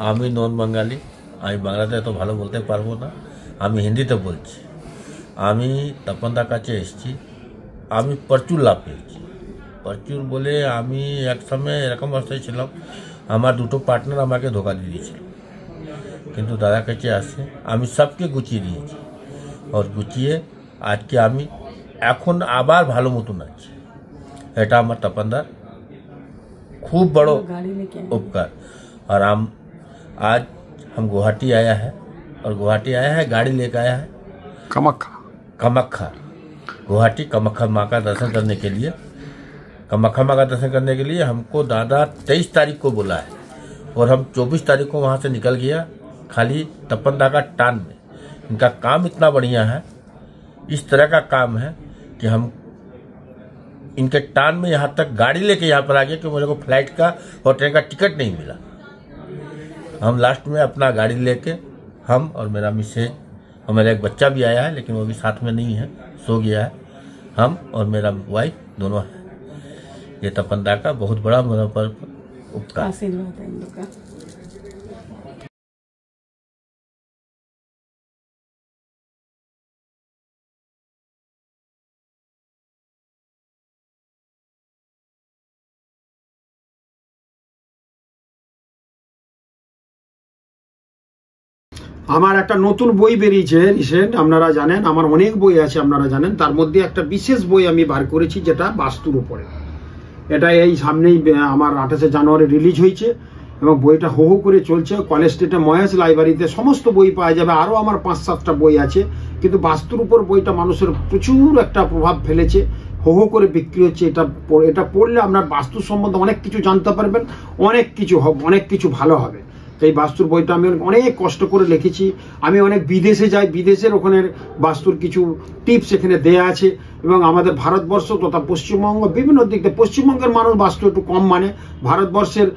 আমি নন বাঙালি, আমি বাংলাতে এত ভালো বলতে পারবো না, আমি হিন্দিতে বলছি। আমি তপনদার কাছে এসেছি, আমি প্রচুর লাভ পেয়েছি। প্রচুর বলে আমি এক সময় এরকম অবস্থায় ছিলাম, আমার দুটো পার্টনার আমাকে ধোকা দিয়ে দিয়েছিল, কিন্তু দাদার কাছে আসে আমি সবকে গুছিয়ে দিয়েছি। আর গুছিয়ে আজকে আমি এখন আবার ভালো মতন আছি। এটা আমার তপনদার खूब बड़ो उपकार। और आज हम गुवाहाटी आया है, और गुवाहाटी आया है गाड़ी लेकर आया है कामाख्या गुवाहाटी कामाख्या माँ का दर्शन करने के लिए। कामाख्या माँ का दर्शन करने के लिए हमको दादा 23 तारीख को बोला है, और हम 24 तारीख को वहाँ से निकल गया, खाली तपनदा का टान में। इनका काम इतना बढ़िया है, इस तरह का काम है कि हम इनके टान में यहाँ तक गाड़ी लेके यहाँ पर आ गए कि मुझे को फ्लाइट का और ट्रेन का टिकट नहीं मिला। हम लास्ट में अपना गाड़ी लेके, हम और मेरा मिसेज और मेरा एक बच्चा भी आया है, लेकिन वो भी साथ में नहीं है, सो गया है। हम और मेरा वाइफ दोनों है। ये तपनदा का बहुत बड़ा मेरा पर उपकार आशीर्वाद है इन लोग का। আমার একটা নতুন বই বেরিয়েছে রিসেন্ট, আপনারা জানেন আমার অনেক বই আছে আপনারা জানেন, তার মধ্যে একটা বিশেষ বই আমি বার করেছি যেটা বাস্তুর উপরে। এটা এই সামনেই আমার 28শে জানুয়ারি রিলিজ হয়েছে এবং বইটা হো হো করে চলছে। কলেজ স্ট্রিটে মহেশ লাইব্রেরিতে সমস্ত বই পাওয়া যাবে। আরও আমার 5-7টা বই আছে, কিন্তু বাস্তুর উপর বইটা মানুষের প্রচুর একটা প্রভাব ফেলেছে, হো হো করে বিক্রি হচ্ছে। এটা পড়লে আপনার বাস্তু সম্বন্ধে অনেক কিছু জানতে পারবেন, অনেক কিছু ভালো হবে। এই বাস্তুর বইটা আমি অনেক কষ্ট করে লিখেছি। আমি অনেক বিদেশে যাই, বিদেশের ওখানের বাস্তুর কিছু টিপস এখানে দেয়া আছে, এবং আমাদের ভারতবর্ষ তথা পশ্চিমবঙ্গ বিভিন্ন দিক থেকে। পশ্চিমবঙ্গের মানুষ বাস্তু একটু কম মানে, ভারতবর্ষের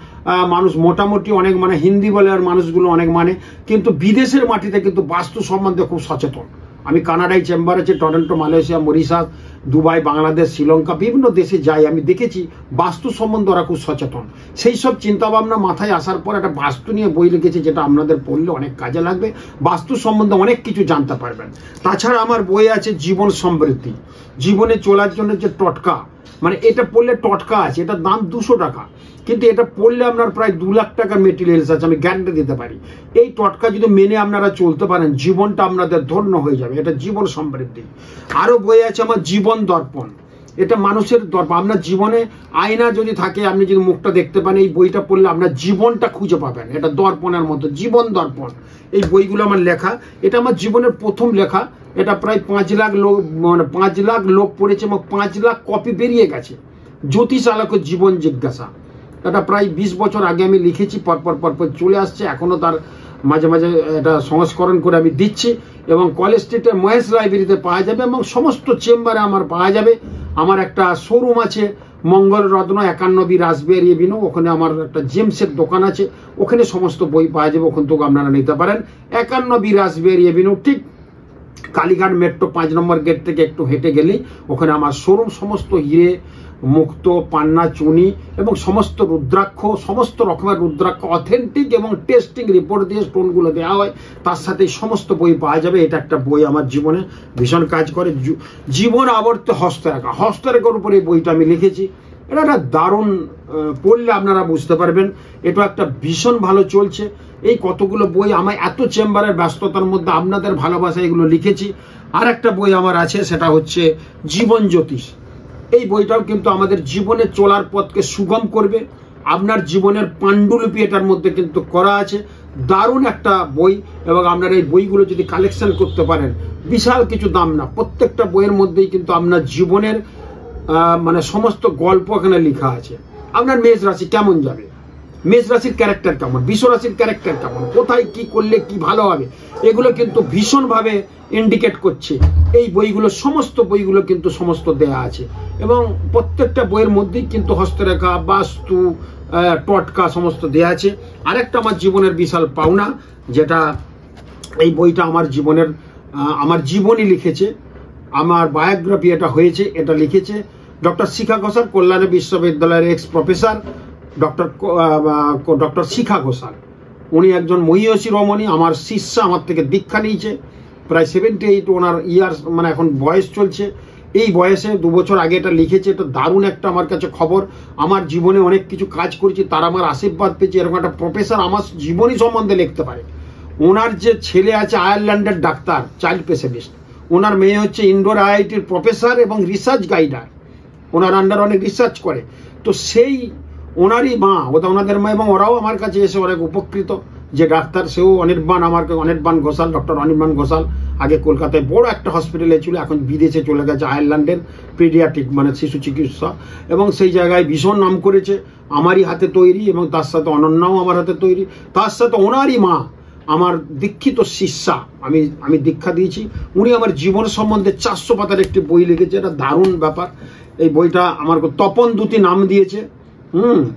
মানুষ মোটামুটি অনেক মানে, হিন্দি বলে আর মানুষগুলো অনেক মানে, কিন্তু বিদেশের মাটিতে কিন্তু বাস্তু সম্বন্ধে খুব সচেতন। আমি কানাডায় চেম্বার আছে, Toronto, Malaysia, Mauritius, Dubai, Bangladesh, Sri Lanka বিভিন্ন দেশে যাই, আমি দেখেছি বাস্তু সম্বন্ধে ওরা খুব সচেতন। সেই সব চিন্তাভাবনা মাথায় আসার পর একটা বাস্তু নিয়ে বই লিখেছি, যেটা আপনাদের পড়লে অনেক কাজে লাগবে। বাস্তু সম্বন্ধে অনেক কিছু জানতে পারবেন। তাছাড়া আমার বই আছে জীবন সমৃদ্ধি, জীবনে চলার জন্য যে টটকা, মানে এটা পড়লে টটকা আছে, এটার দাম 200 টাকা, কিন্তু এটা পড়লে আপনার প্রায় 2 লাখ টাকার মেটেরিয়ালস আছে, আমি গ্যারান্টি দিতে পারি। এই টটকা যদি মেনে আপনারা চলতে পারেন, জীবনটা আপনাদের ধন্য হয়ে যাবে। এটা জীবন সমৃদ্ধি। আরো বই আছে আমার জীবন দর্পণ, এটা মানুষের দর্পণ। আপনার জীবনে আয়না যদি থাকে, আপনি যদি মুখটা দেখতে পান, এই বইটা পড়লে আপনার জীবনটা খুঁজে পাবেন। এটা দর্পণের মতো, জীবন দর্পণ। এই বইগুলো আমার লেখা, এটা আমার জীবনের প্রথম লেখা। এটা প্রায় 5 লাখ লোক, মানে 5 লাখ লোক পড়েছে এবং 5 লাখ কপি বেরিয়ে গেছে। জ্যোতিষ আলোকের জীবন জিজ্ঞাসা, এটা প্রায় 20 বছর আগে আমি লিখেছি, পরপর চলে আসছে। এখনো তার মাঝে মাঝে এটা সংস্করণ করে আমি দিচ্ছি, এবং কলেজ স্ট্রিটের মহেশ লাইব্রেরিতে পাওয়া যাবে, এবং সমস্ত চেম্বারে আমার পাওয়া যাবে। আমার একটা শোরুম আছে মঙ্গল রত্ন 51B রাসবিহারী এভিনিউ, ওখানে আমার একটা জেমসের দোকান আছে, ওখানে সমস্ত বই পাওয়া যাবে, ওখান থেকে আপনারা নিতে পারেন। 51B রাসবিহারী এভিনিউ, ঠিক কালীঘাট মেট্রো 5 নম্বর গেট থেকে একটু হেঁটে গেলেই ওখানে আমার শোরুম। সমস্ত হিরে, মুক্ত, পান্না, চুনি এবং সমস্ত রুদ্রাক্ষ, সমস্ত রকমের রুদ্রাক্ষ অথেন্টিক এবং টেস্টিং রিপোর্ট দিয়ে স্টোনগুলো দেওয়া হয়, তার সাথে সমস্ত বই পাওয়া যাবে। এটা একটা বই আমার জীবনে ভীষণ কাজ করে। জীবন আবর্ত হস্তরেখা, হস্তরেখার উপরে এই বইটা আমি লিখেছি। এটা একটা দারুণ, পড়লে আপনারা বুঝতে পারবেন। এটা একটা ভীষণ ভালো চলছে। এই কতগুলো বই আমার এত চেম্বারের ব্যস্ততার মধ্যে আপনাদের ভালোবাসা এগুলো লিখেছি। আর একটা বই আমার আছে, সেটা হচ্ছে জীবন জ্যোতিষ। এই বইটাও কিন্তু আমাদের জীবনে চলার পথকে সুগম করবে। আপনার জীবনের পাণ্ডুলিপি এটার মধ্যে কিন্তু করা আছে। দারুণ একটা বই, এবং আপনারা এই বইগুলো যদি কালেকশন করতে পারেন, বিশাল কিছু দাম না, প্রত্যেকটা বইয়ের মধ্যেই কিন্তু আপনার জীবনের মানে সমস্ত গল্প এখানে লেখা আছে। আপনার মেষ রাশি কেমন যাবে, মেষ রাশির ক্যারেক্টার কেমন, বৃষ রাশির ক্যারেক্টার কেমন, কোথায় কি করলে কি ভালো হবে, এগুলো কিন্তু ভীষণভাবে ইন্ডিকেট করছে এই বইগুলো। সমস্ত বইগুলো কিন্তু সমস্ত দেয়া আছে, এবং প্রত্যেকটা বইয়ের মধ্যেই কিন্তু হস্তরেখা, বাস্তু, টটকা সমস্ত দেয়া আছে। আরেকটা আমার জীবনের বিশাল পাওনা, যেটা এই বইটা আমার জীবনী লিখেছে, আমার বায়োগ্রাফি এটা হয়েছে, এটা লিখেছে ডক্টর শিখা ঘোষাল, কল্যাণী বিশ্ববিদ্যালয়ের এক্স প্রফেসর ডক্টর শিখা ঘোষাল। উনি একজন মহিষী রমণী, আমার শিষ্যা, আমার থেকে দীক্ষা নিয়েছে, প্রায় 78 ওনার ইয়ার্স, মানে এখন বয়স চলছে। এই বয়সে 2 বছর আগে এটা লিখেছে। এটা দারুণ একটা আমার কাছে খবর। আমার জীবনে অনেক কিছু কাজ করেছি, তারা আমার আশীর্বাদ পেয়েছে। এরকম একটা প্রফেসর আমার জীবনী সম্বন্ধে লিখতে পারে। ওনার যে ছেলে আছে আয়ারল্যান্ডের ডাক্তার, চাইল্ড স্পেশালিস্ট, ওনার মেয়ে হচ্ছে ইন্ডোর আইআইটির প্রফেসর এবং রিসার্চ গাইডার, ওনার আন্ডার অনেক রিসার্চ করে। তো সেই ওনারই মা, ওনাদের মা, এবং ওরাও আমার কাছে এসে অনেক উপকৃত। যে ডাক্তার সেও অনির্বাণ, অনির্বাণ ঘোষাল, ডক্টর অনির্বাণ ঘোষাল, আগে কলকাতায় বড় একটা হসপিটালে ছিল, এখন বিদেশে চলে গেছে, আয়ারল্যান্ডের পেডিয়াট্রিক মানে শিশু চিকিৎসা, এবং সেই জায়গায় ভীষণ নাম করেছে। আমারই হাতে তৈরি, এবং তার সাথে অনন্যাও আমার হাতে তৈরি, তার সাথে ওনারই মা আমার দীক্ষিত শিষ্যা, আমি দীক্ষা দিয়েছি। উনি আমার জীবন সম্বন্ধে 400 পাতার একটি বই লিখেছে। এটা দারুণ ব্যাপার। এই বইটা আমার তপন দ্যুতি নাম দিয়েছে।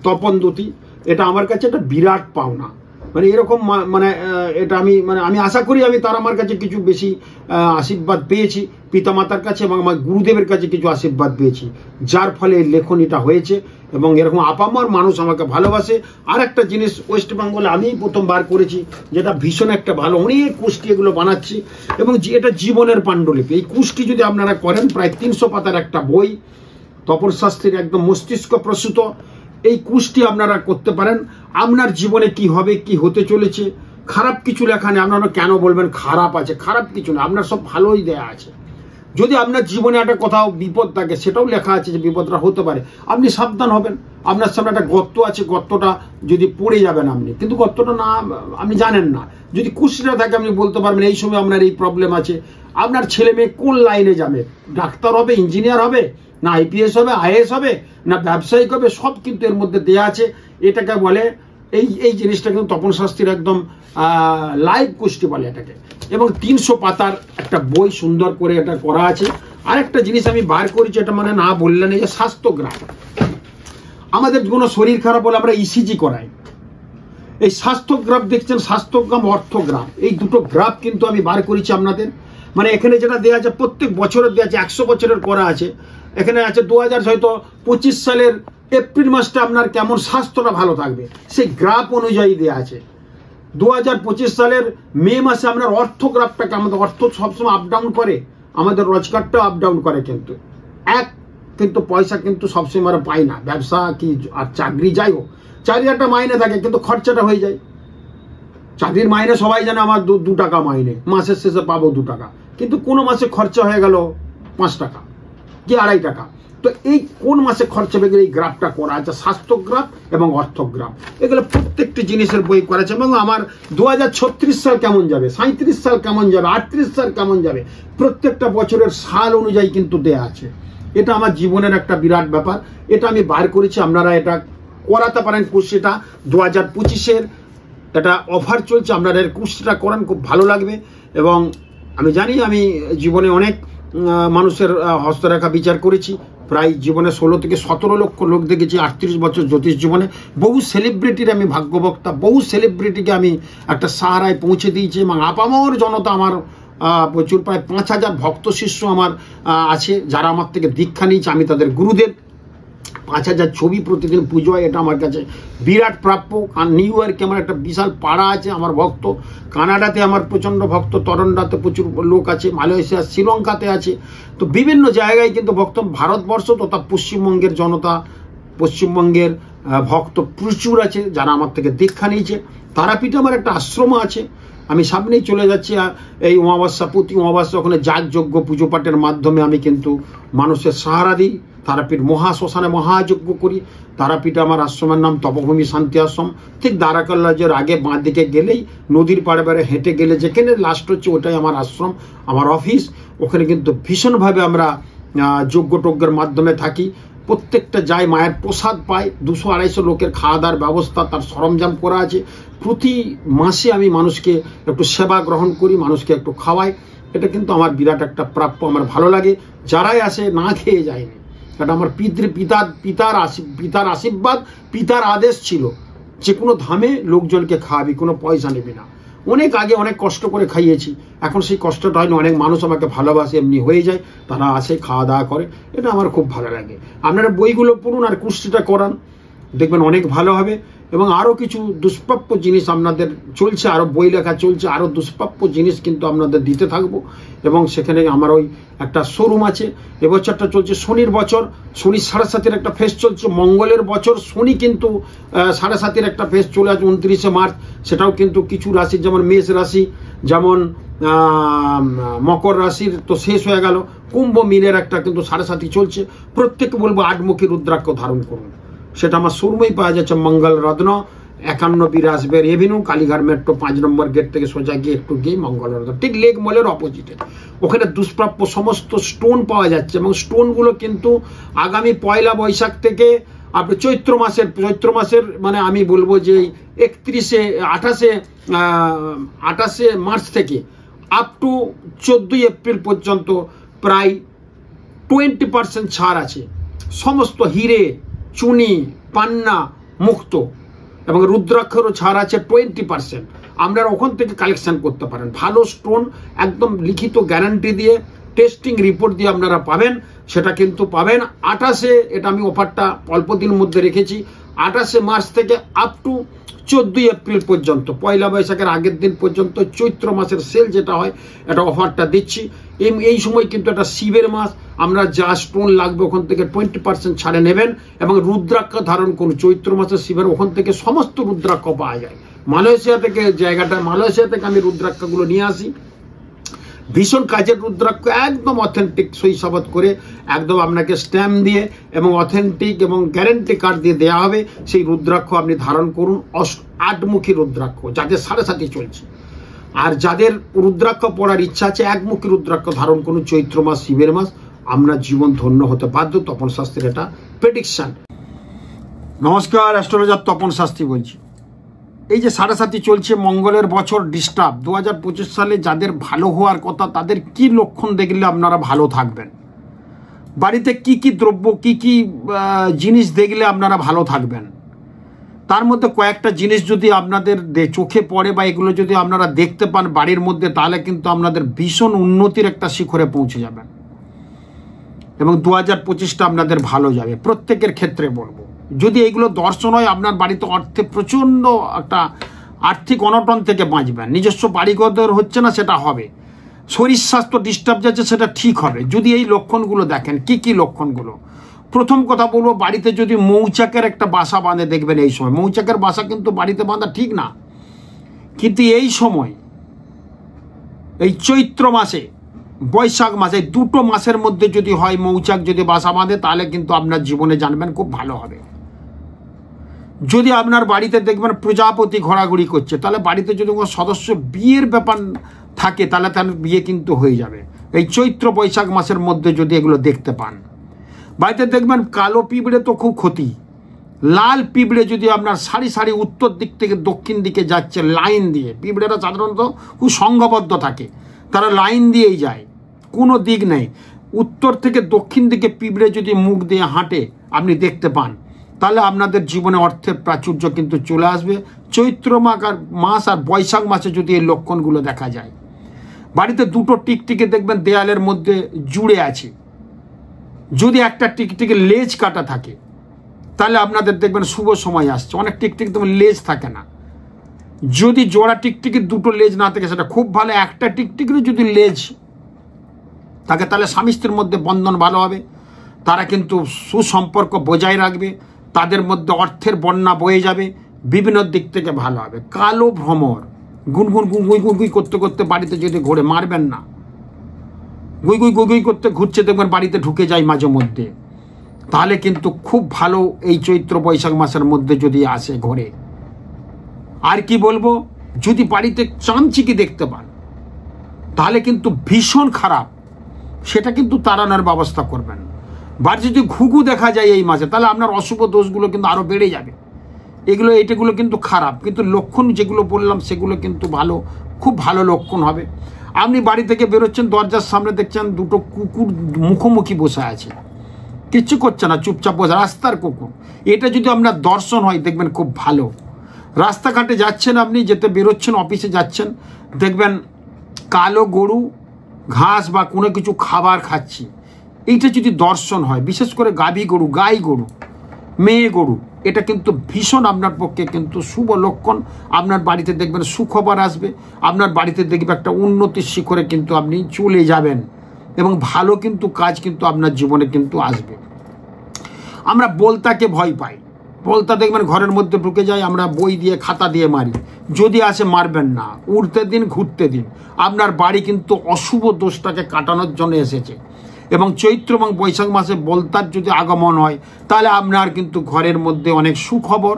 তপন দ্যুতি, এটা আমার কাছে একটা বিরাট পাওনা। মানে এরকম মানে এটা আমি আশা করি আমি তার আমার কাছে কিছু বেশি আশীর্বাদ পেয়েছি পিতামাতার কাছে, এবং আমার গুরুদেবের কাছে কিছু আশীর্বাদ পেয়েছি, যার ফলে এই লেখনীটা হয়েছে। এবং এরকম আপামর মানুষ আমাকে ভালোবাসে। আর একটা জিনিস ওয়েস্ট বেঙ্গলে আমি প্রথমবার করেছি, যেটা ভীষণ একটা ভালো, অনেক কুষ্টি এগুলো বানাচ্ছি, এবং এটা জীবনের পাণ্ডুলিপি। এই কুষ্টি যদি আপনারা করেন, প্রায় 300 পাতার একটা বই, তপন শাস্ত্রীর একদম মস্তিষ্ক প্রসূত। এই কুষ্টি আপনারা করতে পারেন। আপনার জীবনে কি হবে, কি হতে চলেছে, খারাপ কিছু লেখা নেই। আপনারা কেন বলবেন খারাপ আছে? খারাপ কিছু না, আপনার সব ভালোই দেয়া আছে। যদি আপনার জীবনে একটা কোথাও বিপদ থাকে, সেটাও লেখা আছে যে বিপদটা হতে পারে, আপনি সাবধান হবেন। আপনার সামনে একটা গর্ত আছে, গর্তটা যদি পড়ে যাবেন আপনি, কিন্তু গর্তটা না আপনি জানেন না। যদি কুষ্টিটা থাকে, আপনি বলতে পারবেন এই সময় আপনার এই প্রবলেম আছে। আপনার ছেলে মেয়ে কোন লাইনে যাবে, ডাক্তার হবে, ইঞ্জিনিয়ার হবে, না আইপিএস হবে, আইএস হবে, না ব্যবসায়িক হবে, সব কিন্তু এর মধ্যে দেয়া আছে। এটাকে বলে এই জিনিসটা কিন্তু তপন শাস্ত্রীর একদম লাইভ কুষ্টি বলে এটাকে। এবং 300 পাতার একটা বই সুন্দর করে এটা করা আছে। আরেকটা জিনিস আমি বার করেছি, এটা মানে না বললেন, এই যে স্বাস্থ্যগ্রাম। আমাদের কোনো শরীর খারাপ হলে আমরা ইসিজি করাই। এই স্বাস্থ্যগ্রাম দেখছেন, স্বাস্থ্যগ্রাম, অর্থগ্রাম, এই দুটো গ্রাফ কিন্তু আমি বার করেছি আপনাদের। মানে এখানে যেটা দেওয়া আছে, প্রত্যেক বছরের দেওয়া আছে, 100 বছরের করা আছে। এখানে আছে 2025 সালের এপ্রিল মাসটা আপনার কেমন স্বাস্থ্যটা ভালো থাকবে, সেই গ্রাফ অনুযায়ী দেওয়া আছে। 2025 সালের মে মাসে আপনার অর্থগ্রাফটা, আমাদের অর্থ সবসময় আপ ডাউন করে, আমাদের রোজগারটাও আপ ডাউন করে, কিন্তু পয়সা কিন্তু সবসময় আমরা পাই না। ব্যবসা কি আর চাকরি, যাই হোক, চাকরির একটা মাইনে থাকে, কিন্তু খরচাটা হয়ে যায়। চাকরির মাইনে সবাই জানে আমার 2 টাকা মাইনে, মাসের শেষে পাবো 2 টাকা, কিন্তু কোনো মাসে খরচা হয়ে গেল 5 টাকা কি 2.5 টাকা। তো এই কোন মাসে খরচা হয়ে গেলে এই গ্রাফটা করা আছে, স্বাস্থ্যগ্রাফ এবং অর্থগ্রাফ। এগুলো প্রত্যেকটি জিনিসের বই করা আছে। এবং আমার 2036 সাল কেমন যাবে, 37 সাল কেমন যাবে, 38 সাল কেমন যাবে, প্রত্যেকটা বছরের সাল অনুযায়ী কিন্তু দেয়া আছে। এটা আমার জীবনের একটা বিরাট ব্যাপার। এটা আমি বার করেছি, আপনারা এটা করাতে পারেন। কুষ্টিটা 2025-এর এটা অফার চলছে, আপনারা এর কুষ্টিটা করান, খুব ভালো লাগবে। এবং আমি জানি আমি জীবনে অনেক মানুষের হস্তরেখা বিচার করেছি, প্রায় জীবনে 16 থেকে 17 লক্ষ লোক দেখেছি 38 বছর জ্যোতিষ জীবনে। বহু সেলিব্রিটির আমি ভাগ্যবক্তা, বহু সেলিব্রিটিকে আমি একটা সাহারায় পৌঁছে দিয়েছি। এবং আপামর জনতা আমার প্রচুর, প্রায় 5000 ভক্ত শিষ্য আমার আছে, যারা আমার থেকে দীক্ষা নিয়েছে, আমি তাদের গুরুদেব। 5000 ছবি প্রতিদিন পুজো হয়, এটা আমার কাছে বিরাট প্রাপ্য। আর নিউ ইয়র্কে আমার একটা বিশাল পাড়া আছে আমার ভক্ত, কানাডাতে আমার প্রচণ্ড ভক্ত, টরন্টোতে প্রচুর লোক আছে, মালয়েশিয়া, শ্রীলঙ্কাতে আছে। তো বিভিন্ন জায়গায় কিন্তু ভক্ত, ভারতবর্ষ তথা পশ্চিমবঙ্গের জনতা, পশ্চিমবঙ্গের ভক্ত প্রচুর আছে, যারা আমার থেকে দীক্ষা নিয়েছে। তারাপীঠে আমার একটা আশ্রম আছে, আমি সামনেই চলে যাচ্ছি। এই অমাবস্যা, প্রতি অমাবস্যা ওখানে যাগযজ্ঞ পুজো পাঠের মাধ্যমে আমি কিন্তু মানুষের সাহারা দিই। তারাপীঠ মহাশ্মশানে মহাযজ্ঞ করি। তারাপীঠে আমার আশ্রমের নাম তপভূমি শান্তি আশ্রম। ঠিক দ্বারকা লজের আগে বাঁ দিকে গেলেই নদীর পাড়ে পাড়ে হেঁটে গেলে যেখানে লাস্ট হচ্ছে, ওটাই আমার আশ্রম, আমার অফিস। ওখানে কিন্তু ভীষণভাবে আমরা যজ্ঞ-টজ্ঞের মাধ্যমে থাকি। প্রত্যেকটা যায় মায়ের প্রসাদ পায়, 200-250 লোকের খাওয়া দাওয়ার ব্যবস্থা, তার সরঞ্জাম করা আছে। প্রতি মাসে আমি মানুষকে একটু সেবা গ্রহণ করি, মানুষকে একটু খাওয়াই। এটা কিন্তু আমার বিরাট একটা প্রাপ্য, আমার ভালো লাগে। যারাই আসে না খেয়ে যায়নি, এটা আমার পিতার আশীর্বাদ, পিতার আদেশ ছিল, যে কোনো ধামে লোকজনকে খাওয়াবি, কোনো পয়সা নেবি না। অনেক আগে অনেক কষ্ট করে খাইয়েছি, এখন সেই কষ্টটা হয়নি। অনেক মানুষ আমাকে ভালোবাসে, এমনি হয়ে যায়, তারা আসে, খাওয়া দাওয়া করে, এটা আমার খুব ভালো লাগে। আপনারা বইগুলো পড়ুন আর কুষ্টিটা করান, দেখবেন অনেক ভালো হবে। এবং আরও কিছু দুষ্প্রাপ্য জিনিস আপনাদের চলছে, আরও বই লেখা চলছে, আরও দুষ্প্রাপ্য জিনিস কিন্তু আপনাদের দিতে থাকবো। এবং সেখানে আমার ওই একটা শোরুম আছে। এবছরটা চলছে শনির বছর, শনি 7.5-এর একটা ফেস চলছে, মঙ্গলের বছর, শনি কিন্তু 7.5-এর একটা ফেস চলে আছে 29শে মার্চ। সেটাও কিন্তু কিছু রাশি, যেমন মেষ রাশি, যেমন মকর রাশির তো শেষ হয়ে গেল, কুম্ভ মিনের একটা কিন্তু 7.5 চলছে। প্রত্যেকে বলবো 8মুখী রুদ্রাক্ষ ধারণ করুন। সেটা আমার শোরুমেই পাওয়া যাচ্ছে, মঙ্গল রত্ন 51 আসবে এভিনিউ, কালীঘাট মেট্রো 5 নম্বর গেট থেকে সোজা গিয়ে একটু গিয়ে মঙ্গল রত্ন, ঠিক লেক মলের অপোজিটে। ওখানে দুষ্প্রাপ্য সমস্ত স্টোন পাওয়া যাচ্ছে এবং স্টোনগুলো কিন্তু আগামী 1 বৈশাখ থেকে আপনি চৈত্র মাসের মানে আমি বলবো যে 28শে মার্চ থেকে আপ টু 14 এপ্রিল পর্যন্ত প্রায় 20% ছাড় আছে। সমস্ত হিরে, চুনি, পান্না মুক্ত এবং রুদ্রাক্ষরও ছাড় আছে 20%। আপনারা ওখান থেকে কালেকশন করতে পারেন। ভালো স্টোন একদম লিখিত গ্যারান্টি দিয়ে, টেস্টিং রিপোর্ট দিয়ে আপনারা পাবেন। সেটা কিন্তু পাবেন 28শে, এটা আমি অফারটা অল্প দিন মধ্যে রেখেছি, 28শে মার্চ থেকে আপ টু 14 এপ্রিল পর্যন্ত, 1 বৈশাখের আগের দিন পর্যন্ত চৈত্র মাসের সেল যেটা হয়, এটা অফারটা দিচ্ছি। এই সময় কিন্তু এটা শিবের মাস, আমরা যা স্টোন লাগবে ওখান থেকে 20% ছাড়ে নেবেন এবং রুদ্রাক্ষ ধারণ করুন। চৈত্র মাসের শিবের ওখান থেকে সমস্ত রুদ্রাক্ষ পাওয়া যায়। মালয়েশিয়া থেকে আমি রুদ্রাক্ষগুলো নিয়ে আসি, ভীষণ কাজের রুদ্রাক্ষ, একদম অথেন্টিক সইসাবত করে, একদম আপনাকে স্ট্যাম্প দিয়ে এবং অথেন্টিক এবং গ্যারেন্টি কার্ড দিয়ে দেওয়া হবে। সেই রুদ্রাক্ষ আপনি ধারণ করুন, 8মুখী রুদ্রাক্ষ, যাদের 7.5 চলছে। আর যাদের রুদ্রাক্ষ পড়ার ইচ্ছা আছে, 1মুখী রুদ্রাক্ষ ধারণ করুন। চৈত্র মাস শিবের মাস, আপনার জীবন ধন্য হতে বাধ্য। তপন শাস্ত্রীর এটা প্রেডিকশন। নমস্কার, অ্যাস্ট্রোলজার তপন শাস্ত্রী বলছি। এই যে 7.5 চলছে, মঙ্গলের বছর ডিস্টার্ব, 2025 সালে যাদের ভালো হওয়ার কথা তাদের কি লক্ষণ দেখলে আপনারা ভালো থাকবেন, বাড়িতে কি কি দ্রব্য, কি কি জিনিস দেখলে আপনারা ভালো থাকবেন, তার মধ্যে কয়েকটা জিনিস যদি আপনাদের চোখে পড়ে বা এগুলো যদি আপনারা দেখতে পান বাড়ির মধ্যে, তাহলে কিন্তু আপনাদের ভীষণ উন্নতির একটা শিখরে পৌঁছে যাবেন এবং 2025টা আপনাদের ভালো যাবে। প্রত্যেকের ক্ষেত্রে বলবো, যদি এইগুলো দর্শন হয়, আপনার বাড়িতে অর্থে প্রচণ্ড একটা আর্থিক অনটন থেকে বাঁচবেন। নিজস্ব বাড়িঘর হচ্ছে না, সেটা হবে। শরীর স্বাস্থ্য ডিস্টার্ব যাচ্ছে, সেটা ঠিক হবে যদি এই লক্ষণগুলো দেখেন। কি কি লক্ষণগুলো? প্রথম কথা বলবো, বাড়িতে যদি মৌচাকের একটা বাসা বাঁধে দেখবেন এই সময়। মৌচাকের বাসা কিন্তু বাড়িতে বাঁধা ঠিক না, কিন্তু এই সময়, এই চৈত্র মাসে, বৈশাখ মাসে, 2টো মাসের মধ্যে যদি হয় মৌচাক যদি বাসা বাঁধে, তাহলে কিন্তু আপনার জীবনে জানবেন খুব ভালো হবে। যদি আপনার বাড়িতে দেখবেন প্রজাপতি ঘোরাঘুরি করছে, তাহলে বাড়িতে যদি কোনো সদস্য বিয়ের ব্যাপার থাকে, তাহলে তার বিয়ে কিন্তু হয়ে যাবে এই চৈত্র বৈশাখ মাসের মধ্যে যদি এগুলো দেখতে পান। বাড়িতে দেখবেন কালো পিঁপড়ে তো খুব ক্ষতি, লাল পিঁপড়ে যদি আপনার সারি সারি উত্তর দিক থেকে দক্ষিণ দিকে যাচ্ছে লাইন দিয়ে, পিঁপড়েরা সাধারণত খুব সংঘবদ্ধ থাকে, তারা লাইন দিয়েই যায়, কোনো দিক নেই। উত্তর থেকে দক্ষিণ দিকে পিঁপড়ে যদি মুখ দিয়ে হাঁটে আপনি দেখতে পান, তাহলে আপনাদের জীবনে অর্থের প্রাচুর্য কিন্তু চলে আসবে। চৈত্র মাস আর বৈশাখ মাসে যদি এই লক্ষণগুলো দেখা যায়। বাড়িতে 2টো টিকটিকি দেখবেন দেয়ালের মধ্যে জুড়ে আছে, যদি একটা টিকটিকি লেজ কাটা থাকে, তাহলে আপনাদের দেখবেন শুভ সময় আসছে। অনেক টিকটিকি দেখবেন লেজ থাকে না, যদি জোড়া টিকটিকির 2টো লেজ না থাকে সেটা খুব ভালো। একটা টিকটিকির যদি লেজ থাকে, তাহলে স্বামী স্ত্রীর মধ্যে বন্ধন ভালো হবে, তারা কিন্তু সুসম্পর্ক বজায় রাখবে, তাদের মধ্যে অর্থের বন্যা বয়ে যাবে, বিভিন্ন দিক থেকে ভালো হবে। কালো ভ্রমর, গুনগুন গুই গুই গুই করতে করতে বাড়িতে যদি ঘুরে, মারবেন না, গুই গুই গুই গুই করতে ঘুরছে দেখবেন বাড়িতে ঢুকে যায় মাঝে মধ্যে, তাহলে কিন্তু খুব ভালো এই চৈত্র বৈশাখ মাসের মধ্যে যদি আসে ঘরে। আর কি বলবো, যদি বাড়িতে চামচিকি দেখতে পান, তাহলে কিন্তু ভীষণ খারাপ, সেটা কিন্তু তাড়ানোর ব্যবস্থা করবেন। বা যদি ঘুঘু দেখা যায় এই মাসে, তাহলে আপনার অশুভ দোষগুলো কিন্তু আরও বেড়ে যাবে। এইটাগুলো কিন্তু খারাপ, কিন্তু লক্ষণ যেগুলো বললাম সেগুলো কিন্তু ভালো, খুব ভালো লক্ষণ হবে। আপনি বাড়ি থেকে বেরোচ্ছেন, দরজার সামনে দেখছেন 2টো কুকুর মুখোমুখি বসে আছে, কিচ্ছু করছে না, চুপচাপ বসে, রাস্তার কুকুর। এটা যদি আপনার দর্শন হয় দেখবেন খুব ভালো। রাস্তাঘাটে যাচ্ছেন, আপনি যেতে বেরোচ্ছেন, অফিসে যাচ্ছেন, দেখবেন কালো গরু ঘাস বা কোনো কিছু খাবার খাচ্ছি, এইটা যদি দর্শন হয়, বিশেষ করে গাভী গরু, গাই গরু, মেয়ে গরু, এটা কিন্তু ভীষণ আপনার পক্ষে কিন্তু শুভ লক্ষণ। আপনার বাড়িতে দেখবেন সুখবর আসবে, আপনার বাড়িতে দেখবে একটা উন্নতির শিখরে কিন্তু আপনি চলে যাবেন এবং ভালো কিন্তু কাজ কিন্তু আপনার জীবনে কিন্তু আসবে। আমরা বলতাকে ভয় পাই, বলতা দেখবেন ঘরের মধ্যে ঢুকে যায়, আমরা বই দিয়ে খাতা দিয়ে মারি, যদি আসে মারবেন না, উড়তে দিন ঘুরতে দিন। আপনার বাড়ি কিন্তু অশুভ দোষটাকে কাটানোর জন্য এসেছে এবং চৈত্র এবং বৈশাখ মাসে বলতার যদি আগমন হয় তাহলে আপনার কিন্তু ঘরের মধ্যে অনেক সুখবর,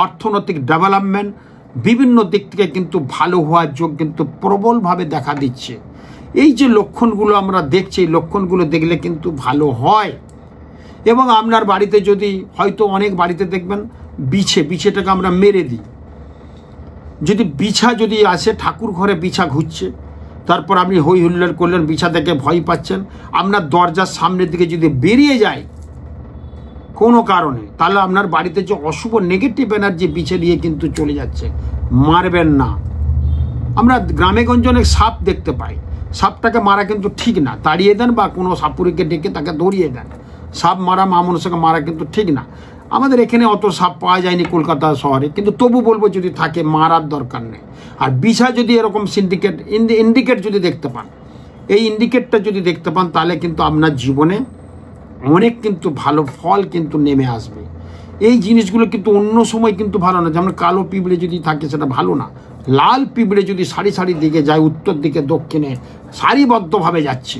অর্থনৈতিক ডেভেলপমেন্ট, বিভিন্ন দিক থেকে কিন্তু ভালো হওয়ার যোগ কিন্তু প্রবলভাবে দেখা দিচ্ছে। এই যে লক্ষণগুলো আমরা দেখছি, এই লক্ষণগুলো দেখলে কিন্তু ভালো হয়। এবং আপনার বাড়িতে যদি হয়তো অনেক বাড়িতে দেখবেন বিছেটাকে আমরা মেরে দিই, যদি বিছা যদি আসে, ঠাকুর ঘরে বিছা ঘুরছে, তারপর আপনি হই হুল্লোড় করলেন, বিছা থেকে ভয় পাচ্ছেন, আপনার দরজার সামনের দিকে যদি বেরিয়ে যায় কোনো কারণে, তাহলে আপনার বাড়িতে যে অশুভ নেগেটিভ এনার্জি বিছে নিয়ে কিন্তু চলে যাচ্ছে। মারবেন না। আমরা গ্রামেগঞ্জে অনেক সাপ দেখতে পাই, সাপটাকে মারা কিন্তু ঠিক না, তাড়িয়ে দেন বা কোনো সাপুরিকে ডেকে তাকে ধরিয়ে দেন। সাপ মারা, মানুষকে মারা কিন্তু ঠিক না। আমাদের এখানে অত সাপ পাওয়া যায়নি কলকাতা শহরে, কিন্তু তবু বলবো যদি থাকে মারার দরকার নেই। আর বিছা যদি এরকম ইন্ডিকেট যদি দেখতে পান, এই ইন্ডিকেটটা যদি দেখতে পান, তাহলে কিন্তু আপনার জীবনে অনেক কিন্তু ভালো ফল কিন্তু নেমে আসবে। এই জিনিসগুলো কিন্তু অন্য সময় কিন্তু ভালো না। যেমন কালো পিঁপড়ে যদি থাকে সেটা ভালো না, লাল পিঁপড়ে যদি সারি সারি দিকে যায়, উত্তর দিকে দক্ষিণে সারিবদ্ধভাবে যাচ্ছে,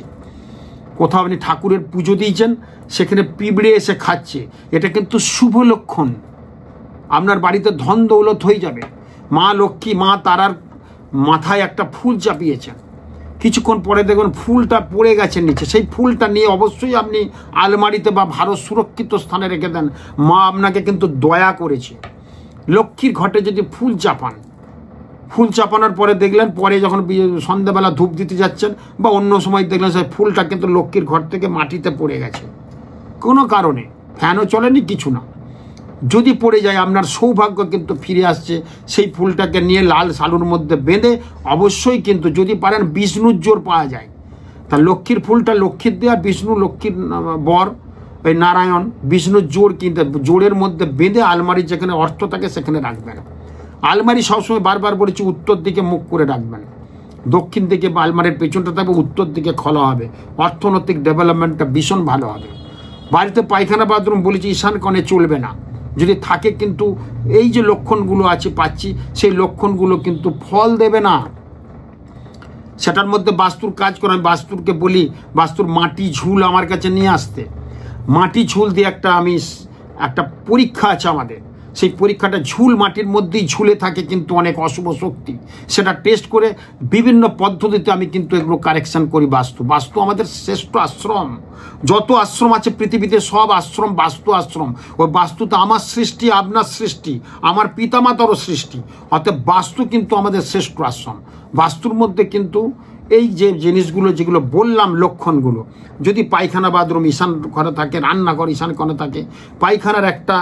কোথাও আপনি ঠাকুরের পুজো দিয়েছেন, সেখানে পিঁপড়ে এসে খাচ্ছে, এটা কিন্তু শুভ লক্ষণ। আপনার বাড়িতে ধন দৌলত হয়ে যাবে। মা লক্ষ্মী, মা তারার মাথায় একটা ফুল চাপিয়েছেন, কিছুক্ষণ পরে দেখবেন ফুলটা পড়ে গেছে নিচে, সেই ফুলটা নিয়ে অবশ্যই আপনি আলমারিতে বা ভালো সুরক্ষিত স্থানে রেখে দেন। মা আপনাকে কিন্তু দয়া করেছে। লক্ষ্মীর ঘটে যদি ফুল চাপান, ফুল চাপানোর পরে দেখলেন, পরে যখন সন্ধ্যাবেলা ধূপ দিতে যাচ্ছেন বা অন্য সময় দেখলেন সেই ফুলটা কিন্তু লক্ষ্মীর ঘর থেকে মাটিতে পড়ে গেছে, কোনো কারণে, ফ্যানও চলেনি, কিছু না, যদি পড়ে যায় আপনার সৌভাগ্য কিন্তু ফিরে আসছে। সেই ফুলটাকে নিয়ে লাল শালুর মধ্যে বেঁধে অবশ্যই কিন্তু যদি পারেন বিষ্ণুর জোর পাওয়া যায়, তা লক্ষ্মীর ফুলটা লক্ষ্মীর দেওয়া, বিষ্ণু লক্ষ্মীর বর ওই নারায়ণ, বিষ্ণুর জোর কিনতে জোরের মধ্যে বেঁধে আলমারি যেখানে অর্থ থাকে সেখানে রাখবেন। আলমারি সবসময় বারবার বলেছি উত্তর দিকে মুখ করে রাখবেন, দক্ষিণ দিকে বা আলমারির পেছনটা থাকবে, উত্তর দিকে খোলা হবে, অর্থনৈতিক ডেভেলপমেন্টটা ভীষণ ভালো হবে। বাড়িতে পায়খানা বাথরুম বলেছি ঈশান কোণে চলবে না, যদি থাকে কিন্তু এই যে লক্ষণগুলো আছে পাচ্ছি, সেই লক্ষণগুলো কিন্তু ফল দেবে না। সেটার মধ্যে বাস্তুর কাজ করে, আমি বাস্তুরকে বলি বাস্তুর মাটি ঝুল আমার কাছে নিয়ে আসতে, মাটি ঝুল দিয়ে একটা পরীক্ষা আছে আমাদের, সেই পরীক্ষাটা ঝুল মাটির মধ্যেই ঝুলে থাকে কিন্তু অনেক অশুভ শক্তি, সেটা টেস্ট করে বিভিন্ন পদ্ধতিতে আমি কিন্তু এগুলো কারেকশন করি। বাস্তু আমাদের শ্রেষ্ঠ আশ্রম, যত আশ্রম আছে পৃথিবীতে সব আশ্রম বাস্তু আশ্রম। ওই বাস্তুতে আমার সৃষ্টি, আপনার সৃষ্টি, আমার পিতামাতারও সৃষ্টি, অতএব বাস্তু কিন্তু আমাদের শ্রেষ্ঠ আশ্রম। বাস্তুর মধ্যে কিন্তু এই যে জিনিসগুলো যেগুলো বললাম লক্ষণগুলো, যদি পায়খানা বাথরুম ঈশান ঘরে থাকে, রান্নাঘর ঈশান কোণে থাকে, পায়খানার একটা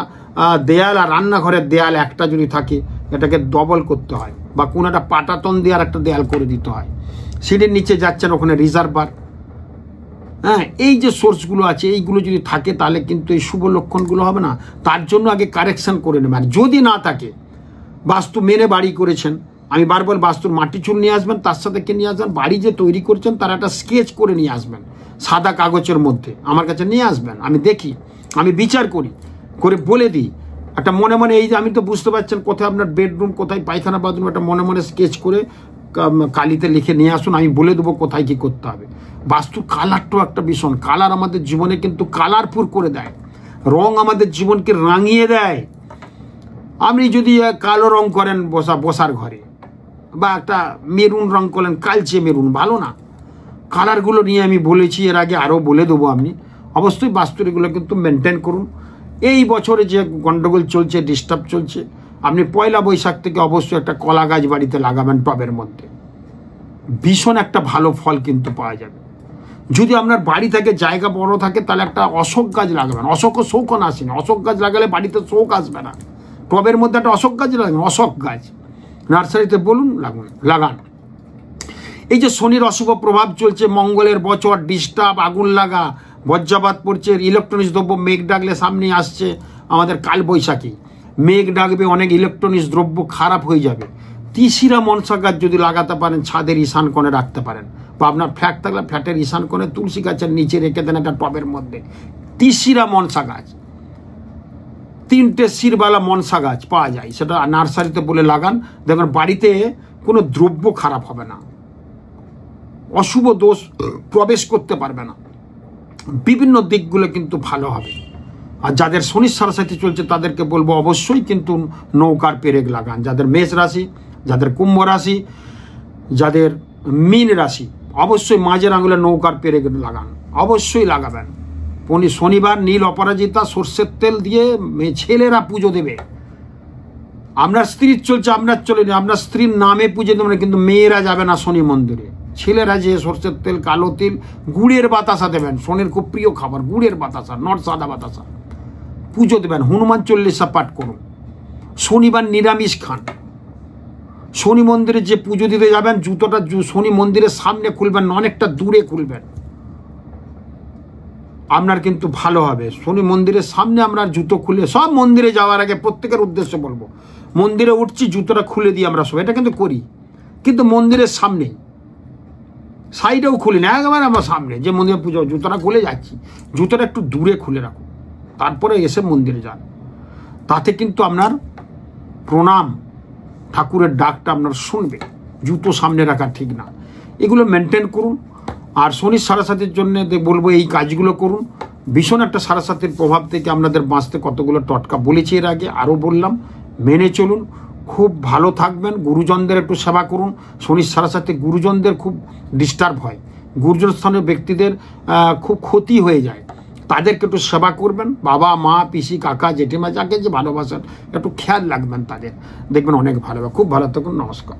দেয়াল আর রান্নাঘরের দেয়াল একটা যদি থাকে, এটাকে ডবল করতে হয় বা কোনো একটা পাটাতন দিয়ে আর একটা দেয়াল করে দিতে হয়। সিঁড়ির নিচে যাচ্ছেন, ওখানে রিজার্ভার, হ্যাঁ, এই যে সোর্সগুলো আছে এইগুলো যদি থাকে তাহলে কিন্তু এই শুভ লক্ষণগুলো হবে না। তার জন্য আগে কারেকশন করে নেবেন। আর যদি না থাকে, বাস্তু মেনে বাড়ি করেছেন, আমি বারবার বাস্তুর মাটি চুল নিয়ে আসবেন, তার সাথে কে নিয়ে আসবেন, বাড়ি যে তৈরি করছেন তার একটা স্কেচ করে নিয়ে আসবেন, সাদা কাগজের মধ্যে আমার কাছে নিয়ে আসবেন। আমি দেখি, আমি বিচার করি, করে বলে দিই একটা মনে মনে, এই যে আমি তো বুঝতে পারছেন কোথায় আপনার বেডরুম, কোথায় পায়খানা বাথরুম, একটা মনে মনে স্কেচ করে কালিতে লিখে নিয়ে আসুন, আমি বলে দেবো কোথায় কি করতে হবে। বাস্তু কালারটাও একটা ভীষণ, কালার আমাদের জীবনে কিন্তু কালারফুল করে দেয়, রং আমাদের জীবনকে রাঙিয়ে দেয়। আপনি যদি কালো রং করেন বসার ঘরে, বা একটা মেরুন রং করলেন, কালচে মেরুন, ভালো না। কালারগুলো নিয়ে আমি বলেছি এর আগে, আরও বলে দেবো। আপনি অবশ্যই বাস্তুর এগুলো কিন্তু মেনটেন করুন। এই বছরে যে গন্ডগোল চলছে, ডিস্টার্ব চলছে, আপনি পয়লা বৈশাখ থেকে অবশ্যই একটা কলা গাছ বাড়িতে লাগাবেন টবের মধ্যে, ভীষণ একটা ভালো ফল কিন্তু পাওয়া যাবে। যদি আপনার বাড়ি থেকে জায়গা বড় থাকে তাহলে একটা অশোক গাছ লাগাবেন। অশোক শৌকন আসেনি, অশোক গাছ লাগালে বাড়িতে শোক আসবে না। টবের মধ্যে একটা অশোক গাছ লাগাবেন, অশোক গাছ নার্সারিতে বলুন লাগান। এই যে শনির অশুভ প্রভাব চলছে, মঙ্গলের বছর, ডিস্টার্ব, আগুন লাগা, বজ্রপাত পড়ছে, ইলেকট্রনিক্স দ্রব্য, মেঘ ডাকলে সামনে আসছে আমাদের কাল বৈশাখী। মেঘ ডাকবে, অনেক ইলেকট্রনিক্স দ্রব্য খারাপ হয়ে যাবে। তিসিরা মনসা গাছ যদি লাগাতে পারেন, ছাদের ঈশান কোণে রাখতে পারেন, বা আপনার ফ্ল্যাট থাকলে ফ্ল্যাটের ঈশান কোণে তুলসী গাছের নিচে রেখে দেন একটা টবের মধ্যে। তিসিরা মনসা গাছ, 3টে শিরবালা মনসা গাছ পাওয়া যায়, সেটা নার্সারিতে বলে লাগান, দেখবেন বাড়িতে কোনো দ্রব্য খারাপ হবে না, অশুভ দোষ প্রবেশ করতে পারবে না, বিভিন্ন দিকগুলো কিন্তু ভালো হবে। আর যাদের শনির সাড়েসাতি চলছে তাদেরকে বলবো অবশ্যই কিন্তু নৌকার পেরেক লাগান। যাদের মেষ রাশি, যাদের কুম্ভ রাশি, যাদের মীন রাশি, অবশ্যই মাঝের আঙুলে নৌকার পেরেক লাগান, অবশ্যই লাগাবেন। শনিবার নীল অপরাজিতা সর্ষের তেল দিয়ে ছেলেরা পুজো দেবে। আপনার স্ত্রীর চলছে, আপনার চলেনি, আপনার স্ত্রীর নামে পুজো দেবেন, কিন্তু মেয়েরা যাবে না শনি মন্দিরে। ছেলেরা যে সর্ষের তেল, কালো তেল, গুড়ের বাতাসা দেবেন, শনির খুব প্রিয় খাবার গুড়ের বাতাসা, নট সাদা বাতাসা, পুজো দেবেন। হনুমান চল্লিশা পাঠ করুন। শনিবার নিরামিষ খান। শনি মন্দিরে যে পুজো দিতে যাবেন, জুতোটা শনি মন্দিরের সামনে খুলবেন না, অনেকটা দূরে খুলবেন, আপনার কিন্তু ভালো হবে। শনি মন্দিরের সামনে আমরা জুতো খুলে, সব মন্দিরে যাওয়ার আগে প্রত্যেকের উদ্দেশ্যে বলবো, মন্দিরে উঠছি জুতোটা খুলে দিই আমরা সব, এটা কিন্তু করি, কিন্তু মন্দিরের সামনে, সাইডেও খুলি না, একেবারে আমার সামনে যে মন্দিরে পুজো, জুতোটা খুলে যাচ্ছি, জুতোটা একটু দূরে খুলে রাখুন, তারপরে এসে মন্দিরে যান। তাতে কিন্তু আপনার প্রণাম, ঠাকুরের ডাকটা আপনার শুনবে। জুতো সামনে রাখা ঠিক না, এগুলো মেনটেন করুন। আর শনির সাড়েসাতির জন্য বলবো এই কাজগুলো করুন। ভীষণ একটা সাড়েসাতির প্রভাব থেকে আপনাদের বাঁচতে কতগুলো টটকা বলেছি এর আগে, আরও বললাম, মেনে চলুন, খুব ভালো থাকবেন। গুরুজনদের একটু সেবা করুন। শনির সাড়েসাতি গুরুজনদের খুব ডিস্টার্ব হয়, গুরুজন স্থানীয় ব্যক্তিদের খুব ক্ষতি হয়ে যায়, তাদেরকে একটু সেবা করবেন। বাবা মা পিসি কাকা জেঠিমা যাকে যে ভালোবাসেন একটু খেয়াল রাখবেন তাদের, দেখবেন অনেক ভালো হবে। খুব ভালো থাকুন, নমস্কার।